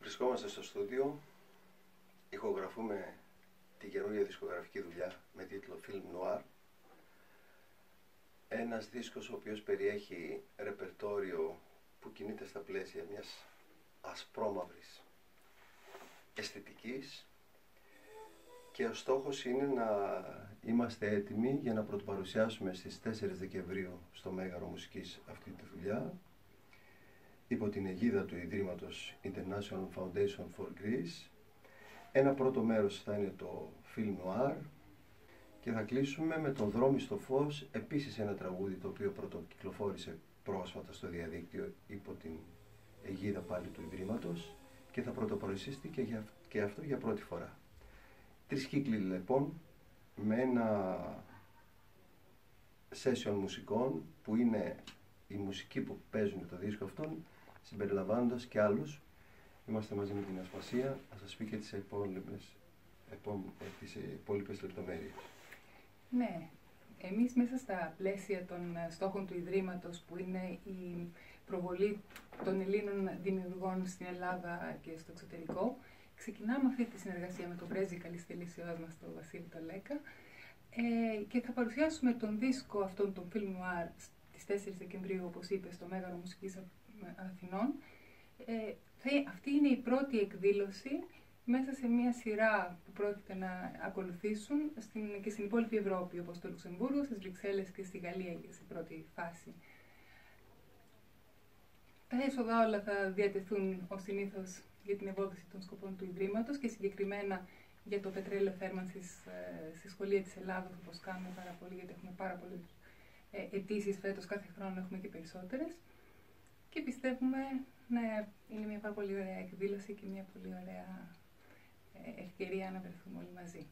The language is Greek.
Βρισκόμαστε στο στούντιο, ηχογραφούμε τη καινούργια δισκογραφική δουλειά με τίτλο Film Noir. Ένας δίσκος ο οποίος περιέχει ρεπερτόριο που κινείται στα πλαίσια μιας ασπρόμαυρης αισθητικής και ο στόχος είναι να είμαστε έτοιμοι για να πρωτοπαρουσιάσουμε στις 4 Δεκεμβρίου στο Μέγαρο Μουσικής αυτή τη δουλειά υπό την αιγίδα του Ιδρύματος International Foundation for Greece. Ένα πρώτο μέρος θα είναι το Film Noir και θα κλείσουμε με το Δρόμοι στο Φως, επίσης ένα τραγούδι το οποίο πρωτοκυκλοφόρησε πρόσφατα στο διαδίκτυο υπό την αιγίδα πάλι του Ιδρύματος και θα πρωτοπαρουσιαστεί και αυτό για πρώτη φορά. 3 κύκλοι λοιπόν με ένα session μουσικών που είναι η μουσική που παίζουν το δίσκο αυτόν, συμπεριλαμβάνοντας και άλλους. Είμαστε μαζί με την Ασπασία, θα σας πει και τις υπόλοιπες λεπτομέρειες. Ναι, εμείς μέσα στα πλαίσια των στόχων του Ιδρύματος, που είναι η προβολή των Ελλήνων δημιουργών στην Ελλάδα και στο εξωτερικό, ξεκινάμε αυτή τη συνεργασία με τον πρέσβη καλής θελήσεώς μας, τον Βασίλη Τολέκα, και θα παρουσιάσουμε τον δίσκο αυτόν, τον Film Noir, στις 4 Δεκεμβρίου, όπως είπε, στο Μέγαρο Μουσικής Αθηνών. Αυτή είναι η πρώτη εκδήλωση μέσα σε μια σειρά που πρόκειται να ακολουθήσουν και στην υπόλοιπη Ευρώπη, όπως το Λουξεμβούργο, στις Βρυξέλλες και στη Γαλλία στην πρώτη φάση. Τα έσοδα όλα θα διατεθούν ως συνήθως για την ευώδηση των σκοπών του Ιδρύματος και συγκεκριμένα για το πετρέλαιο θέρμανσης στη Σχολεία της Ελλάδος, όπως κάνουμε πάρα πολύ, γιατί έχουμε πάρα πολλές αιτήσεις φέτος, κάθε χρόνο έχουμε και περισσότερες. Και πιστεύουμε να είναι μια πάρα πολύ ωραία εκδήλωση και μια πολύ ωραία ευκαιρία να βρεθούμε όλοι μαζί.